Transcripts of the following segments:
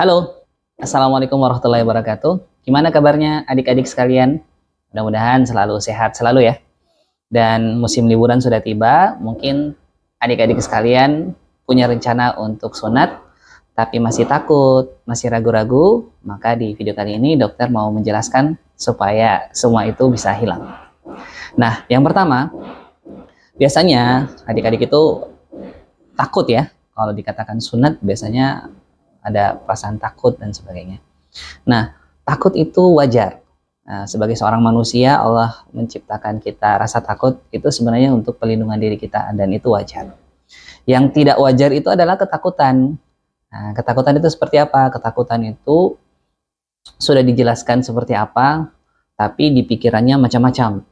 Halo, Assalamualaikum warahmatullahi wabarakatuh. Gimana kabarnya adik-adik sekalian? Mudah-mudahan selalu sehat selalu ya. Dan musim liburan sudah tiba, mungkin adik-adik sekalian punya rencana untuk sunat, tapi masih takut, masih ragu-ragu, maka di video kali ini dokter mau menjelaskan supaya semua itu bisa hilang. Nah, yang pertama, biasanya adik-adik itu takut ya, kalau dikatakan sunat biasanya ada perasaan takut dan sebagainya. Nah, takut itu wajar. Nah, sebagai seorang manusia, Allah menciptakan kita rasa takut itu sebenarnya untuk pelindungan diri kita dan itu wajar. Yang tidak wajar itu adalah ketakutan. Nah, ketakutan itu seperti apa? Ketakutan itu sudah dijelaskan seperti apa, tapi di pikirannya macam-macam,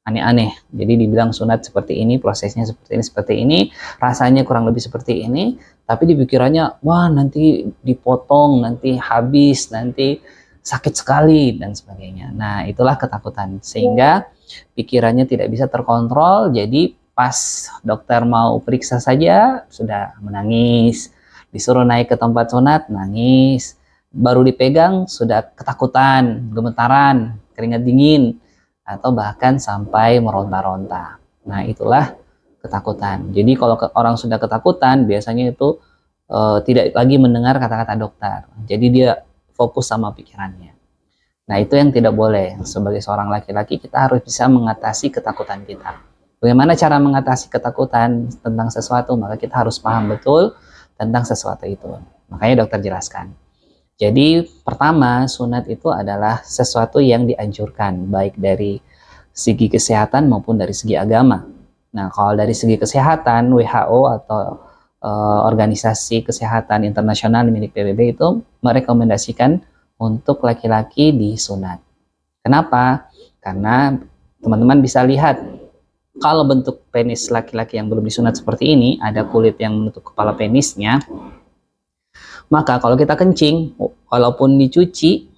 aneh-aneh. Jadi dibilang sunat seperti ini, prosesnya seperti ini, rasanya kurang lebih seperti ini, tapi di pikirannya, wah nanti dipotong, nanti habis, nanti sakit sekali, dan sebagainya. Nah, itulah ketakutan. Sehingga pikirannya tidak bisa terkontrol, jadi pas dokter mau periksa saja, sudah menangis. Disuruh naik ke tempat sunat, nangis. Baru dipegang, sudah ketakutan, gemetaran, keringat dingin, atau bahkan sampai meronta-ronta. Nah, itulah ketakutan. Jadi kalau orang sudah ketakutan, biasanya itu tidak lagi mendengar kata-kata dokter. Jadi dia fokus sama pikirannya. Nah, itu yang tidak boleh. Sebagai seorang laki-laki, kita harus bisa mengatasi ketakutan kita. Bagaimana cara mengatasi ketakutan tentang sesuatu? Maka kita harus paham betul tentang sesuatu itu. Makanya dokter jelaskan. Jadi pertama, sunat itu adalah sesuatu yang dianjurkan, baik dari segi kesehatan maupun dari segi agama. Nah, kalau dari segi kesehatan, WHO atau Organisasi Kesehatan Internasional milik PBB itu merekomendasikan untuk laki-laki disunat. Kenapa? Karena teman-teman bisa lihat, kalau bentuk penis laki-laki yang belum disunat seperti ini, ada kulit yang menutup kepala penisnya, maka kalau kita kencing, walaupun dicuci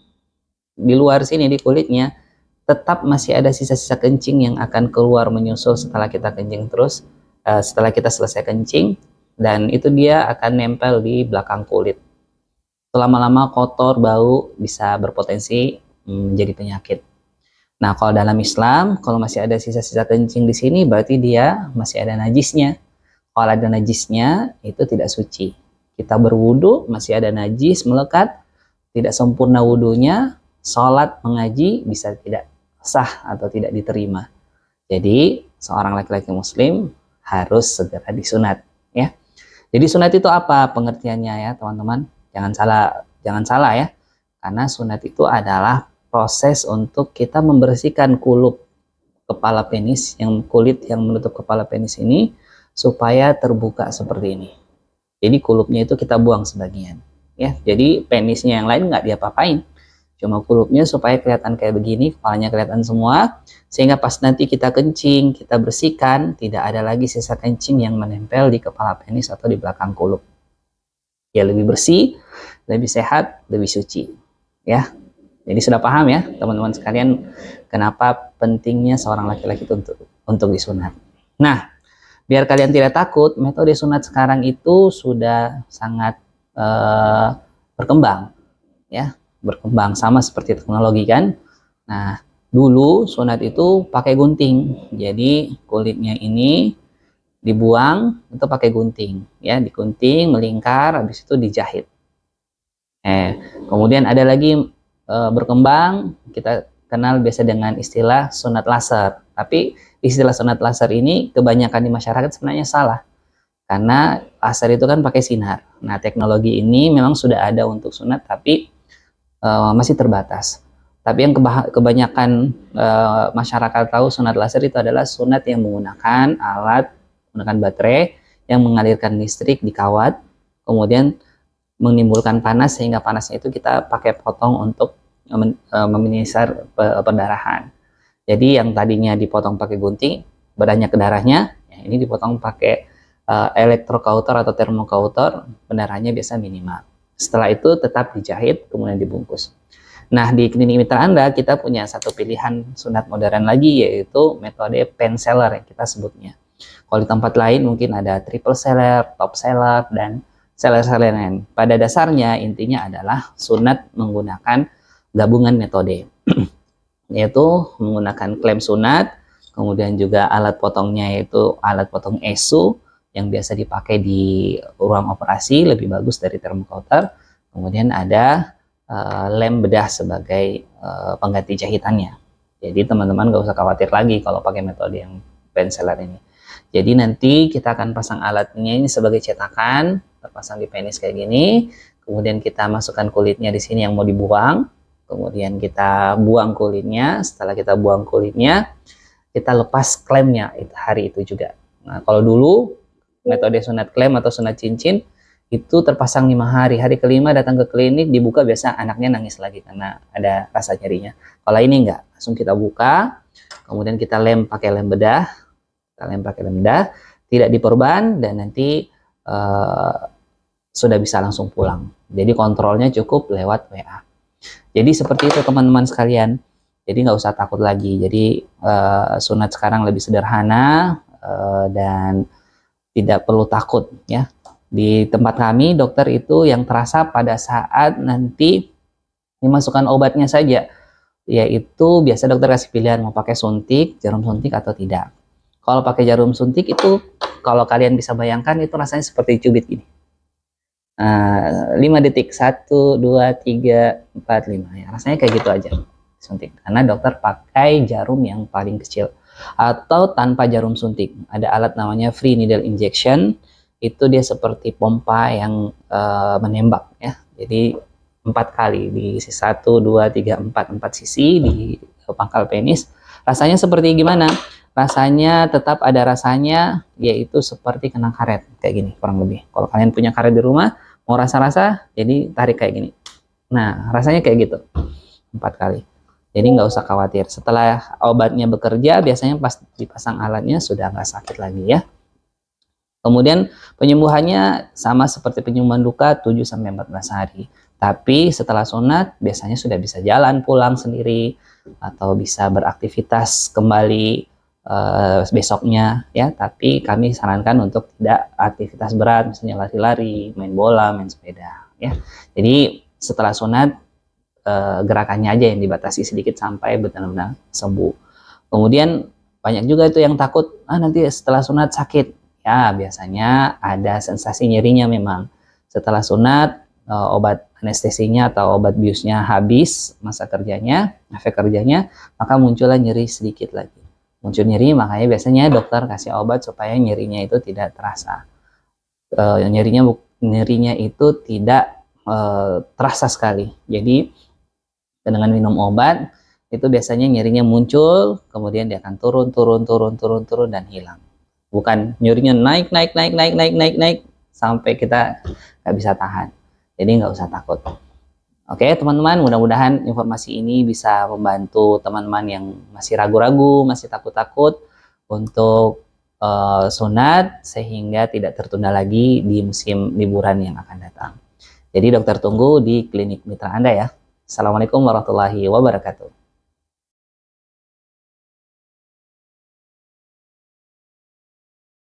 di luar sini di kulitnya, tetap masih ada sisa-sisa kencing yang akan keluar menyusul setelah kita kencing terus, setelah kita selesai kencing, dan itu dia akan nempel di belakang kulit. Lama-lama kotor, bau, bisa berpotensi menjadi penyakit. Nah, kalau dalam Islam, kalau masih ada sisa-sisa kencing di sini, berarti dia masih ada najisnya. Kalau ada najisnya, itu tidak suci. Kita berwudu, masih ada najis melekat, tidak sempurna wudunya, sholat, mengaji, bisa tidak sah atau tidak diterima. Jadi, seorang laki-laki muslim harus segera disunat. Ya. Jadi, sunat itu apa pengertiannya ya teman-teman? Jangan salah ya. Karena sunat itu adalah proses untuk kita membersihkan kulup kepala penis, kulit yang menutup kepala penis ini, supaya terbuka seperti ini. Jadi kulupnya itu kita buang sebagian, ya. Jadi penisnya yang lain nggak diapa-apain, cuma kulupnya supaya kelihatan kayak begini, kepalanya kelihatan semua, sehingga pas nanti kita kencing, kita bersihkan, tidak ada lagi sisa kencing yang menempel di kepala penis atau di belakang kulup. Ya, lebih bersih, lebih sehat, lebih suci, ya. Jadi sudah paham ya teman-teman sekalian kenapa pentingnya seorang laki-laki itu untuk disunat. Nah, biar kalian tidak takut, metode sunat sekarang itu sudah sangat berkembang, ya, berkembang sama seperti teknologi kan. Nah, dulu sunat itu pakai gunting, jadi kulitnya ini dibuang itu pakai gunting, ya, digunting melingkar, habis itu dijahit. Kemudian ada lagi berkembang, kita kenal biasa dengan istilah sunat laser, tapi istilah sunat laser ini kebanyakan di masyarakat sebenarnya salah, karena laser itu kan pakai sinar. Nah, teknologi ini memang sudah ada untuk sunat, tapi masih terbatas. Tapi yang kebanyakan masyarakat tahu sunat laser itu adalah sunat yang menggunakan menggunakan baterai yang mengalirkan listrik di kawat, kemudian menimbulkan panas, sehingga panasnya itu kita pakai potong untuk meminimalisir perdarahan. Jadi yang tadinya dipotong pakai gunting, banyak darahnya, ya, ini dipotong pakai elektrokauter atau termokauter, pendarahannya biasa minimal. Setelah itu tetap dijahit, kemudian dibungkus. Nah, di klinik mitra Anda, kita punya satu pilihan sunat modern lagi, yaitu metode pen seller yang kita sebutnya. Kalau di tempat lain mungkin ada triple seller, top seller, dan sekalian. Pada dasarnya intinya adalah sunat menggunakan gabungan metode, yaitu menggunakan klem sunat, kemudian juga alat potongnya yaitu alat potong ESU yang biasa dipakai di ruang operasi, lebih bagus dari termokauter. Kemudian ada lem bedah sebagai pengganti jahitannya. Jadi teman-teman gak usah khawatir lagi kalau pakai metode yang penseler ini. Jadi nanti kita akan pasang alatnya ini sebagai cetakan, terpasang di penis kayak gini. Kemudian kita masukkan kulitnya di sini yang mau dibuang. Kemudian kita buang kulitnya. Setelah kita buang kulitnya, kita lepas klemnya hari itu juga. Nah, kalau dulu metode sunat klem atau sunat cincin itu terpasang 5 hari. Hari kelima datang ke klinik, dibuka biasa anaknya nangis lagi karena ada rasa nyerinya. Kalau ini enggak, langsung kita buka, kemudian kita lem pakai lem bedah, tidak diperban, dan nanti sudah bisa langsung pulang. Jadi kontrolnya cukup lewat WA. Jadi seperti itu teman-teman sekalian. Jadi nggak usah takut lagi. Jadi sunat sekarang lebih sederhana dan tidak perlu takut ya. Di tempat kami dokter itu yang terasa pada saat nanti dimasukkan obatnya saja, yaitu biasa dokter kasih pilihan mau pakai suntik, jarum suntik atau tidak. Kalau pakai jarum suntik itu, kalau kalian bisa bayangkan, itu rasanya seperti cubit gini. 5 detik, 1, 2, 3, 4, 5. Ya, rasanya kayak gitu aja suntik. Karena dokter pakai jarum yang paling kecil. Atau tanpa jarum suntik. Ada alat namanya free needle injection. Itu dia seperti pompa yang menembak ya. Jadi 4 kali di sisi 1, 2, 3, 4 sisi di pangkal penis. Rasanya seperti gimana? Rasanya tetap ada rasanya, yaitu seperti kena karet kayak gini kurang lebih. Kalau kalian punya karet di rumah, mau rasa-rasa, jadi tarik kayak gini. Nah, rasanya kayak gitu 4 kali. Jadi nggak usah khawatir. Setelah obatnya bekerja, biasanya pas dipasang alatnya sudah nggak sakit lagi ya. Kemudian penyembuhannya sama seperti penyembuhan luka 7-14 hari. Tapi setelah sunat biasanya sudah bisa jalan pulang sendiri atau bisa beraktivitas kembali besoknya ya. Tapi kami sarankan untuk tidak aktivitas berat, misalnya lari-lari, main bola, main sepeda ya. Jadi setelah sunat gerakannya aja yang dibatasi sedikit sampai benar-benar sembuh. Kemudian banyak juga itu yang takut nanti setelah sunat sakit. Ya, biasanya ada sensasi nyerinya memang. Setelah sunat, obat anestesinya atau obat biusnya habis masa kerjanya, efek kerjanya, maka muncullah nyeri sedikit lagi. Muncul nyeri, makanya biasanya dokter kasih obat supaya nyerinya itu tidak terasa. Nyerinya itu tidak terasa sekali. Jadi, dengan minum obat, itu biasanya nyerinya muncul, kemudian dia akan turun dan hilang. Bukan nyerinya naik sampai kita nggak bisa tahan. Jadi nggak usah takut. Oke teman-teman, mudah-mudahan informasi ini bisa membantu teman-teman yang masih ragu-ragu, masih takut-takut untuk sunat, sehingga tidak tertunda lagi di musim liburan yang akan datang. Jadi dokter tunggu di klinik mitra Anda ya. Assalamualaikum warahmatullahi wabarakatuh.